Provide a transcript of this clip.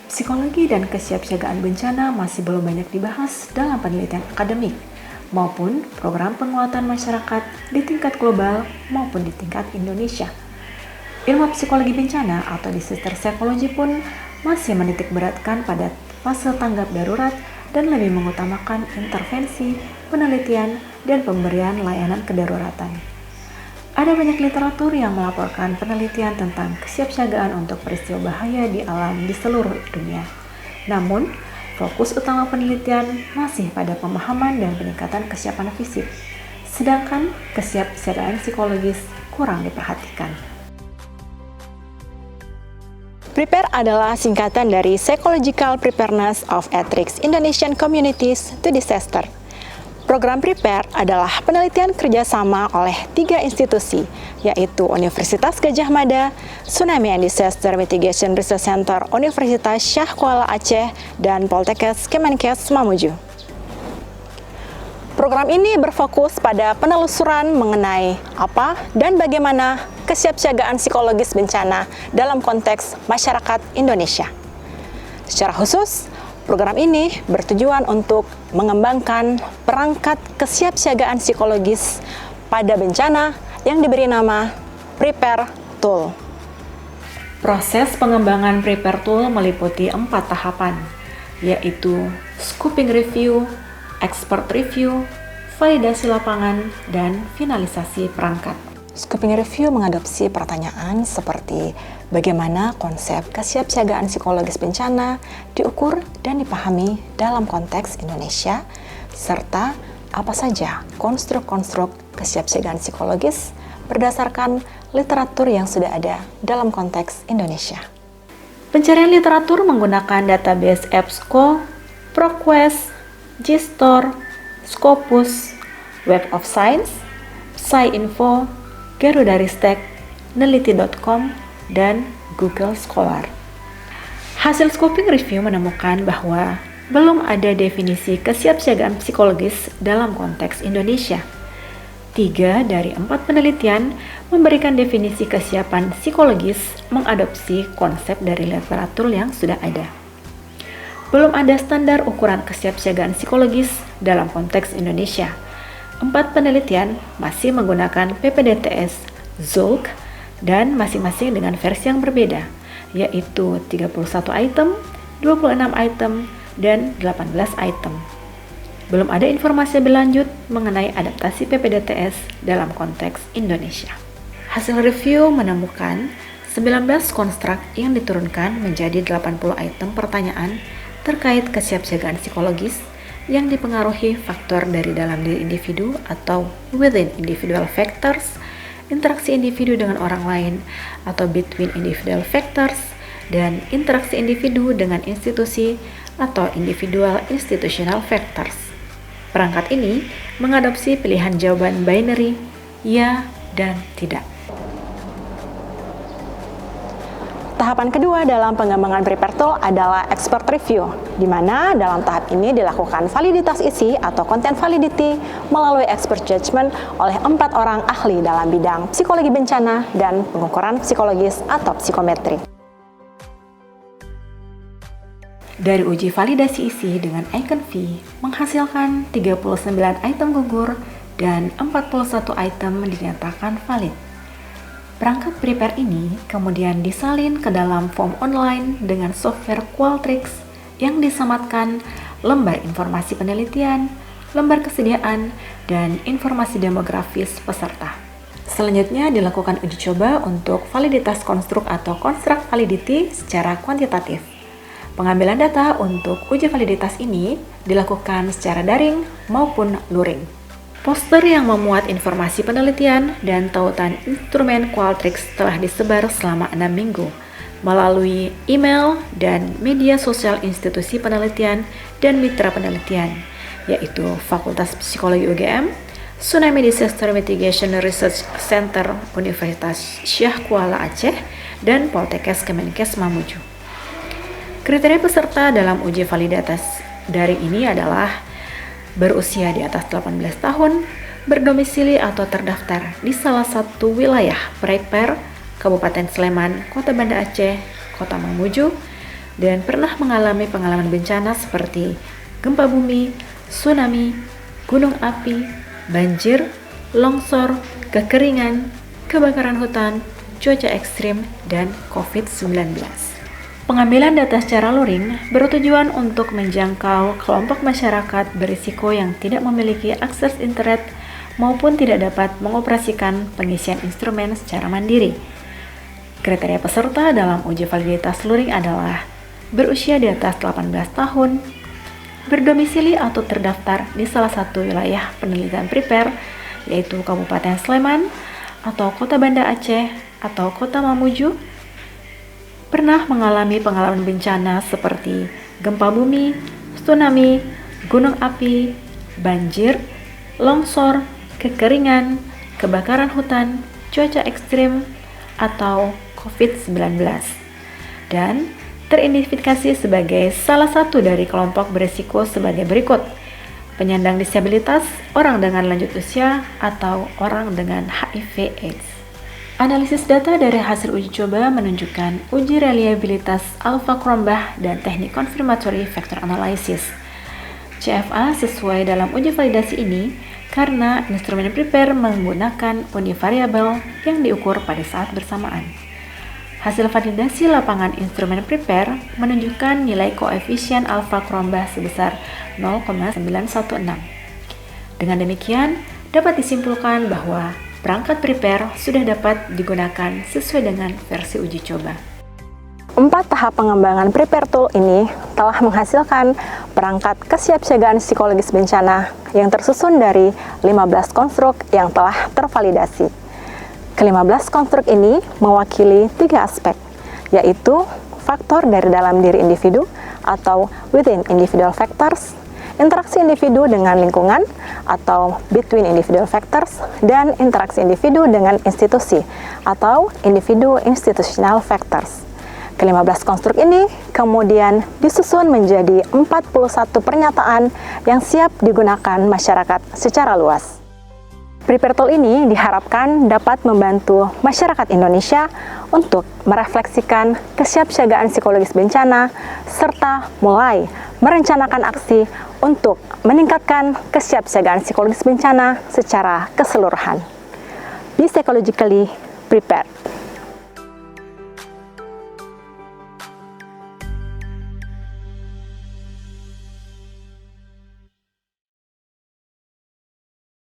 Psikologi dan kesiapsiagaan bencana masih belum banyak dibahas dalam penelitian akademik maupun program penguatan masyarakat di tingkat global maupun di tingkat Indonesia. Ilmu psikologi bencana atau disaster psychology pun masih menitik beratkan pada fase tanggap darurat dan lebih mengutamakan intervensi, penelitian, dan pemberian layanan kedaruratan. Ada banyak literatur yang melaporkan penelitian tentang kesiapsiagaan untuk peristiwa bahaya di alam di seluruh dunia. Namun, fokus utama penelitian masih pada pemahaman dan peningkatan kesiapan fisik, sedangkan kesiapsiagaan psikologis kurang diperhatikan. PREPARE adalah singkatan dari Psychological Preparedness of At-Risk Indonesian Communities to Disaster. Program PREPARE adalah penelitian kerjasama oleh 3 institusi, yaitu Universitas Gadjah Mada, Tsunami and Disaster Mitigation Research Center Universitas Syah Kuala Aceh, dan Poltekkes Kemenkes Mamuju. Program ini berfokus pada penelusuran mengenai apa dan bagaimana kesiapsiagaan psikologis bencana dalam konteks masyarakat Indonesia. Secara khusus, program ini bertujuan untuk mengembangkan perangkat kesiapsiagaan psikologis pada bencana yang diberi nama PREPARE Tool. Proses pengembangan PREPARE Tool meliputi 4 tahapan, yaitu scoping review, expert review, validasi lapangan, dan finalisasi perangkat. Scoping review mengadopsi pertanyaan seperti bagaimana konsep kesiapsiagaan psikologis bencana diukur dan dipahami dalam konteks Indonesia, serta apa saja konstruk-konstruk kesiapsiagaan psikologis berdasarkan literatur yang sudah ada dalam konteks Indonesia. Pencarian literatur menggunakan database EBSCO, ProQuest, GSTOR, Scopus, Web of Science, PsyInfo, Garudaristek, Neliti.com, dan Google Scholar. Hasil scoping review menemukan bahwa belum ada definisi kesiapsiagaan psikologis dalam konteks Indonesia. 3 dari 4 penelitian memberikan definisi kesiapan psikologis mengadopsi konsep dari literatur yang sudah ada. Belum ada standar ukuran kesiapsiagaan psikologis dalam konteks Indonesia. 4 penelitian masih menggunakan PPDTS Zolk dan masing-masing dengan versi yang berbeda, yaitu 31 item, 26 item, dan 18 item. Belum ada informasi lebih lanjut mengenai adaptasi PPDTS dalam konteks Indonesia. Hasil review menemukan 19 konstruk yang diturunkan menjadi 80 item pertanyaan terkait kesiapsiagaan psikologis yang dipengaruhi faktor dari dalam diri individu atau within individual factors, interaksi individu dengan orang lain atau between individual factors, dan interaksi individu dengan institusi atau individual institutional factors. Perangkat ini mengadopsi pilihan jawaban binary, ya dan tidak. Tahapan kedua dalam pengembangan PREPARE Tool adalah expert review, di mana dalam tahap ini dilakukan validitas isi atau content validity melalui expert judgment oleh 4 orang ahli dalam bidang psikologi bencana dan pengukuran psikologis atau psikometri. Dari uji validasi isi dengan icon V menghasilkan 39 item gugur dan 41 item dinyatakan valid. Perangkat PREPARE ini kemudian disalin ke dalam form online dengan software Qualtrics yang disematkan lembar informasi penelitian, lembar kesediaan, dan informasi demografis peserta. Selanjutnya dilakukan uji coba untuk validitas konstruk atau construct validity secara kuantitatif. Pengambilan data untuk uji validitas ini dilakukan secara daring maupun luring. Poster yang memuat informasi penelitian dan tautan instrumen Qualtrics telah disebar selama 6 minggu melalui email dan media sosial institusi penelitian dan mitra penelitian, yaitu Fakultas Psikologi UGM, Tsunami Disaster Mitigation Research Center Universitas Syah Kuala Aceh, dan Poltekkes Kemenkes Mamuju. Kriteria peserta dalam uji validitas daring ini adalah berusia di atas 18 tahun, berdomisili atau terdaftar di salah satu wilayah PREPARE, Kabupaten Sleman, Kota Banda Aceh, Kota Mamuju, dan pernah mengalami pengalaman bencana seperti gempa bumi, tsunami, gunung api, banjir, longsor, kekeringan, kebakaran hutan, cuaca ekstrim, dan COVID-19. Pengambilan data secara luring bertujuan untuk menjangkau kelompok masyarakat berisiko yang tidak memiliki akses internet maupun tidak dapat mengoperasikan pengisian instrumen secara mandiri. Kriteria peserta dalam uji validitas luring adalah berusia di atas 18 tahun, berdomisili atau terdaftar di salah satu wilayah penelitian Prepare, yaitu Kabupaten Sleman, atau Kota Banda Aceh, atau Kota Mamuju, pernah mengalami pengalaman bencana seperti gempa bumi, tsunami, gunung api, banjir, longsor, kekeringan, kebakaran hutan, cuaca ekstrim, atau COVID-19, dan teridentifikasi sebagai salah satu dari kelompok berisiko sebagai berikut: penyandang disabilitas, orang dengan lanjut usia, atau orang dengan HIV/AIDS. Analisis data dari hasil uji coba menunjukkan uji reliabilitas alpha Cronbach dan teknik confirmatory factor analysis CFA sesuai dalam uji validasi ini karena instrumen Prepare menggunakan univariabel yang diukur pada saat bersamaan. Hasil validasi lapangan instrumen Prepare menunjukkan nilai koefisien alpha Cronbach sebesar 0,916. Dengan demikian, dapat disimpulkan bahwa perangkat Prepare sudah dapat digunakan sesuai dengan versi uji coba. 4 tahap pengembangan Prepare Tool ini telah menghasilkan perangkat kesiapsiagaan psikologis bencana yang tersusun dari 15 konstruk yang telah tervalidasi. Ke-15 konstruk ini mewakili 3 aspek, yaitu faktor dari dalam diri individu atau within individual factors, interaksi individu dengan lingkungan atau between individual factors, dan interaksi individu dengan institusi atau individu institutional factors. Ke-15 konstruk ini kemudian disusun menjadi 41 pernyataan yang siap digunakan masyarakat secara luas. Prepare Tool ini diharapkan dapat membantu masyarakat Indonesia untuk merefleksikan kesiapsiagaan psikologis bencana serta mulai merencanakan aksi untuk meningkatkan kesiapsiagaan psikologis bencana secara keseluruhan. Be psychologically prepared.